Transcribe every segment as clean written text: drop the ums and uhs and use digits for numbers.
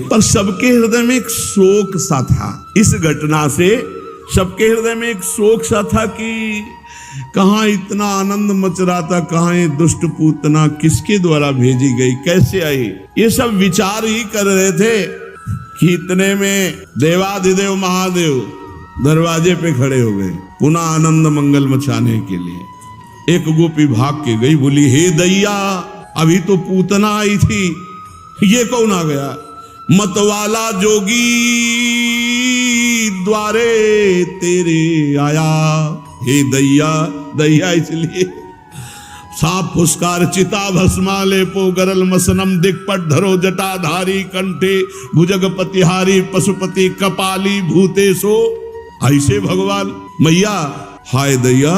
पर सबके हृदय में एक शोक सा था। इस घटना से सबके हृदय में एक शोक सा था कि कहाँ इतना आनंद मच रहा था, कहाँ ये दुष्ट पूतना किसके द्वारा भेजी गई, कैसे आई, ये सब विचार ही कर रहे थे कि इतने में देवाधिदेव महादेव दरवाजे पे खड़े हो गए पुनः आनंद मंगल मचाने के लिए। एक गोपी भाग के गई, बोली हे दैया, अभी तो पूतना आई थी, ये कौन आ गया? मतवाला जोगी द्वारे तेरे आया। हे दैया, दैया इसलिए साप फुस्कार चिता भस्मा लेपो गरल मसनम दिक्पट धरो जटाधारी कंठे भुजग पतिहारी पशुपति कपाली भूतेशो। ऐसे भगवान मैया, हाय दैया,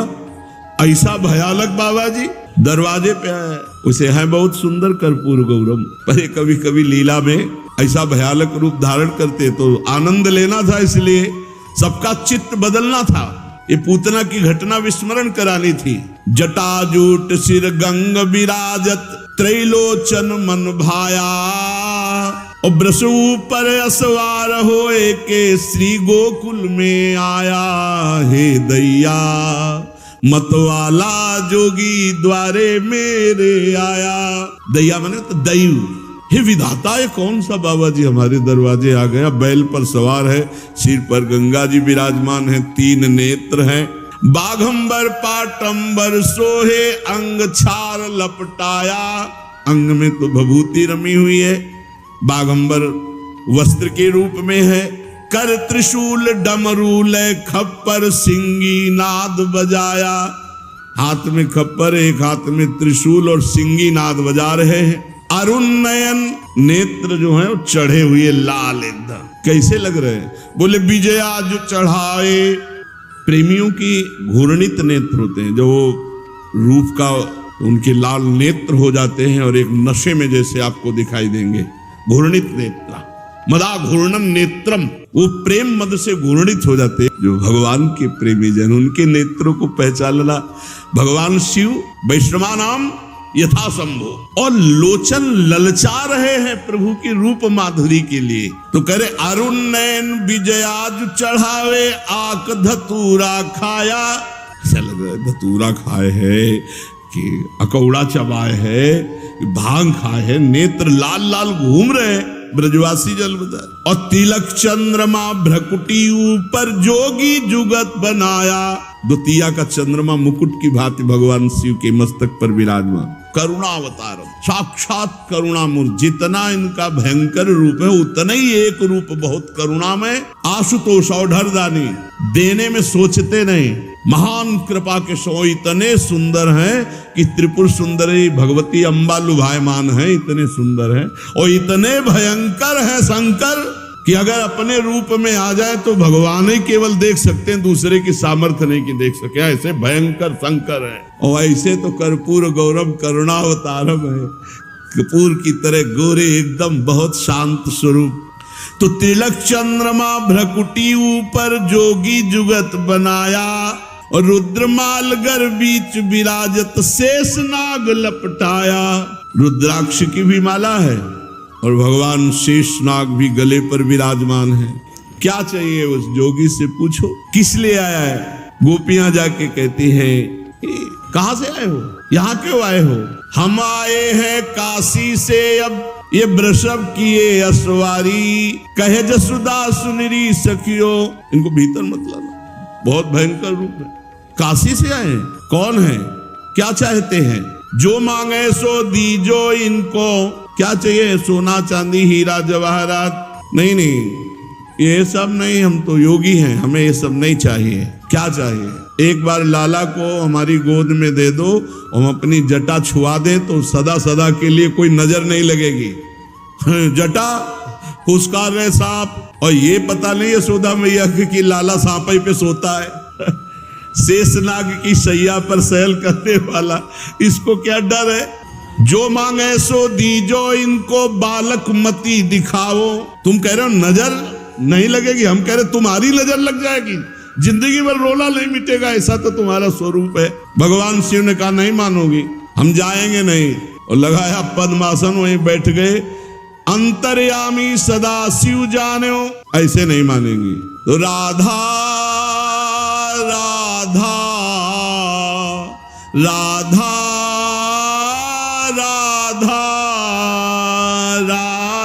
ऐसा भयानक बाबा जी दरवाजे पे है। उसे है बहुत सुंदर कर्पूर गौरम, पर कभी कभी लीला में ऐसा भयानक रूप धारण करते तो आनंद लेना था, इसलिए सबका चित्त बदलना था। ये पूतना की घटना विस्मरण करानी थी। जटाजूट सिर गंग विराजत त्रैलोचन मन भाया और ब्रसु पर असवार होए के श्री गोकुल में आया। हे दैया, मतवाला जोगी द्वारे मेरे आया। दैया माने तो दैव। हे विधाता, ये कौन सा बाबा जी हमारे दरवाजे आ गया? बैल पर सवार है, सिर पर गंगा जी विराजमान है, 3 नेत्र हैं, बाघंबर पाटंबर सोहे अंग छार लपटाया। अंग में तो भभूति रमी हुई है, बाघंबर वस्त्र के रूप में है, कर त्रिशूल डमरूल खप्पर सिंगी नाद बजाया। हाथ में खप्पर, एक हाथ में त्रिशूल और सिंगी नाद बजा रहे हैं। अरुण नयन, नेत्र जो है वो चढ़े हुए लाल एकदम, कैसे लग रहे हैं? बोले विजया जो चढ़ाए। प्रेमियों की घूर्णित नेत्र होते हैं, जो रूप का उनके लाल नेत्र हो जाते हैं और एक नशे में जैसे आपको दिखाई देंगे। घूर्णित नेत्र, मदा घूर्णम नेत्रम, वो प्रेम मद से घूर्णित हो जाते हैं। जो भगवान के प्रेमी जन, उनके नेत्रों को पहचानना। भगवान शिव वैष्णवा नाम यथासंभव, और लोचन ललचा रहे हैं प्रभु की रूप माधुरी के लिए। तो कह रहे अरुण नयन विजयाज चढ़ावे आक धतूरा खाया। ऐसा लग रहा है धतूरा खाए है कि अकौड़ा चबाए है, भांग खाए है, नेत्र लाल लाल घूम रहे हैं ब्रजवासी जल बता। और तिलक चंद्रमा भ्रकुटी ऊपर जोगी जुगत बनाया। द्वितीया का चंद्रमा मुकुट की भांति भगवान शिव के मस्तक पर विराजमान। करुणावतारम, साक्षात करुणामूर्ति। जितना इनका भयंकर रूप है उतना ही एक रूप बहुत करुणामय। आशुतोष औढ़रदानी, देने में सोचते नहीं, महान कृपा के सो इतने सुंदर हैं कि त्रिपुर सुंदरी भगवती अम्बा लुभायमान है, इतने सुंदर हैं। और इतने भयंकर है शंकर कि अगर अपने रूप में आ जाए तो भगवान ही केवल देख सकते हैं, दूसरे की सामर्थ्य नहीं कि देख सके, ऐसे भयंकर शंकर है। और ऐसे तो कर्पूर गौरव करुणावतारम है, कपूर की तरह गोरे एकदम, बहुत शांत स्वरूप। तो तिलक चंद्रमा भ्रकुटी ऊपर जोगी जुगत बनाया और रुद्रमाल गर बीच विराजत शेष नाग लपटाया। रुद्राक्ष की भी माला है और भगवान शेषनाग भी गले पर विराजमान है। क्या चाहिए उस जोगी से पूछो, किस लिए आया है? गोपियां जाके कहती हैं, कहां से आए हो, यहाँ क्यों आए हो? हम आए हैं काशी से, अब ये वृषभ किए असवारी, कहे जसुदा सुनरी सखियो। इनको भीतर मत लाना, बहुत भयंकर रूप है। काशी से आए हैं, कौन है, क्या चाहते हैं? जो मांगे सो दीजो इनको। क्या चाहिए? सोना चांदी हीरा जवाहरात? नहीं नहीं, ये सब नहीं, हम तो योगी हैं, हमें ये सब नहीं चाहिए। क्या चाहिए? एक बार लाला को हमारी गोद में दे दो, हम अपनी जटा छुआ दे तो सदा सदा के लिए कोई नजर नहीं लगेगी। जटा फुसकार रहे सांप, और ये पता नहीं यशोदा मैया कि लाला सांप पे सोता है। शेषनाग की सैया पर सहल करने वाला, इसको क्या डर है? जो मांगे सो दीजो इनको, बालक मती दिखाओ। तुम कह रहे हो नजर नहीं लगेगी, हम कह रहे तुम्हारी नजर लग जाएगी, जिंदगी भर रोना नहीं मिटेगा, ऐसा तो तुम्हारा स्वरूप है। भगवान शिव ने कहा नहीं मानोगी, हम जाएंगे नहीं, और लगाया पद्मासन, वहीं बैठ गए। अंतर्यामी सदा शिव जान्यो, ऐसे नहीं मानेंगी। तो राधा राधा राधा राधा राधा राधा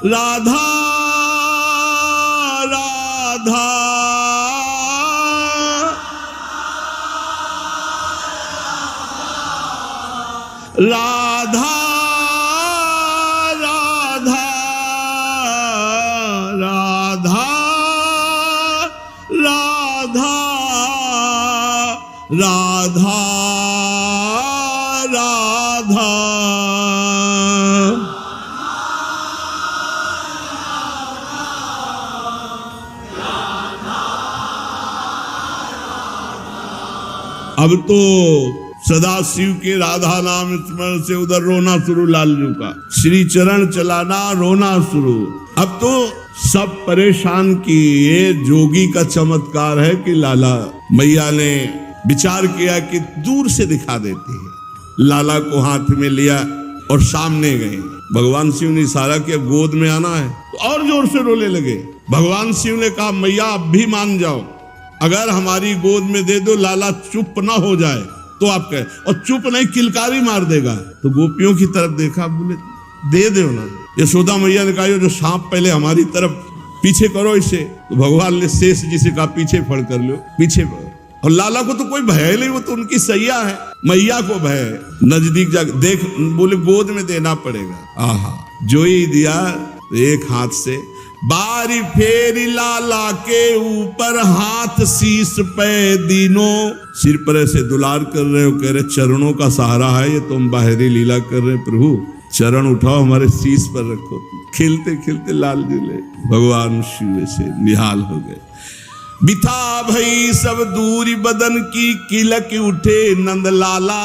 राधा राधा राधा राधा राधा राधा राधा राधा राधा। अब तो सदा शिव के राधा नाम स्मरण से उधर रोना शुरू, लालजू का श्री चरण चलाना, रोना शुरू। अब तो सब परेशान की ये जोगी का चमत्कार है कि लाला, मैया ने विचार किया कि दूर से दिखा देती है। लाला को हाथ में लिया और सामने गए। भगवान शिव ने इशारा किया गोद में आना है, तो और जोर से रोने लगे। भगवान शिव ने कहा मैया अब भी मान जाओ, अगर हमारी गोद में दे दो, लाला चुप ना हो जाए तो आप कहे, और चुप नहीं किलकारी मार देगा। तो गोपियों की तरफ देखा, बोले दे दो ना। यशोदा मैया ने कहा जो सांप पहले हमारी तरफ पीछे करो इसे। तो भगवान ने शेष जी से कहा पीछे फड़ कर लो, पीछे फड़। और लाला को तो कोई भय नहीं, वो तो उनकी सैया है। मैया को भय है, नजदीक जा देख, बोले गोद में देना पड़ेगा। आहा, जो ही दिया एक हाथ से, बारी फेरी लाला के ऊपर, हाथ शीश पे दीनों। सिर पर ऐसे दुलार कर रहे हो, कह रहे चरणों का सहारा है ये, तुम बाहरी लीला कर रहे प्रभु, चरण उठाओ हमारे शीश पर रखो। खिलते खिलते लाल जिले भगवान शिव से निहाल हो गए। बिथा भई सब दूरी बदन की, किलक उठे नंद लाला।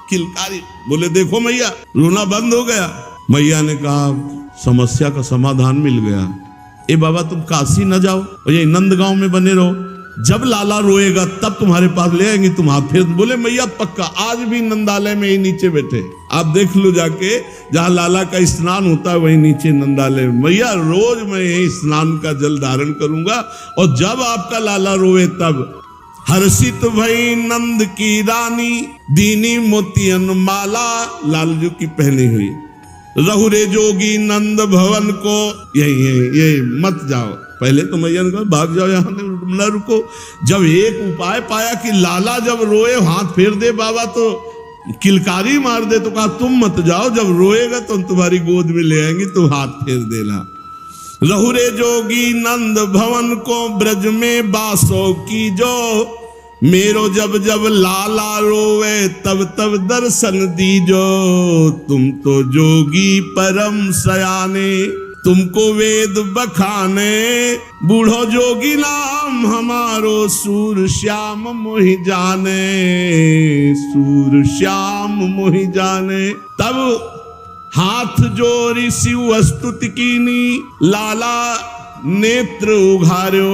किलकारी बोले देखो मैया, रोना बंद हो गया। मैया ने कहा समस्या का समाधान मिल गया। ए बाबा तुम काशी न जाओ और ये नंदगांव में बने रहो, जब लाला रोएगा तब तुम्हारे पास ले आएंगे, तुम हाथ फेर। बोले मैया पक्का, आज भी नंदालय में ही नीचे बैठे, आप देख लो जाके, जहाँ लाला का स्नान होता है वही नीचे नंदालय। मैया रोज मैं यही स्नान का जल धारण करूंगा, और जब आपका लाला रोए तब। हर्षित भई नंद की रानी, दीनी मोतियन माला, लालजू की पहनी हुई। रहुरे जोगी नंद भवन को, यही मत जाओ। पहले तो मैया ने कहा भाग जाओ, यहाँ न रुको। जब एक उपाय पाया कि लाला जब रोए हाथ फेर दे बाबा, तो किलकारी मार दे, तो कहा तुम मत जाओ, जब रोएगा तो तुम्हारी गोद में ले आएंगे, तो हाथ फेर देना। रहुरे जोगी नंद भवन को, ब्रज में बासों की जो, मेरो जब जब लाला रोवे तब तब दर्शन दीजो। तुम तो जोगी परम सयाने, तुमको वेद बखाने, बूढ़ो जोगी नाम हमारो, सूर श्याम मोहि जाने, सूर श्याम मोहि जाने। तब हाथ जोड़ी शिव स्तुति कीनी, लाला नेत्र उघार्यो।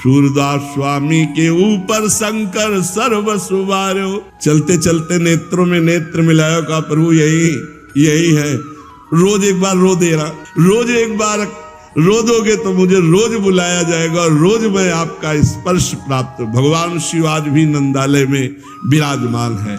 सूरदास स्वामी के ऊपर शंकर सर्व सुवार्यो। चलते चलते नेत्रों में नेत्र मिलायो, का प्रभु यही है। रोज एक बार रो देना, रोज एक बार रो दोगे तो मुझे रोज बुलाया जाएगा, और रोज मैं आपका स्पर्श प्राप्त। भगवान शिव आज भी नंदालय में विराजमान है।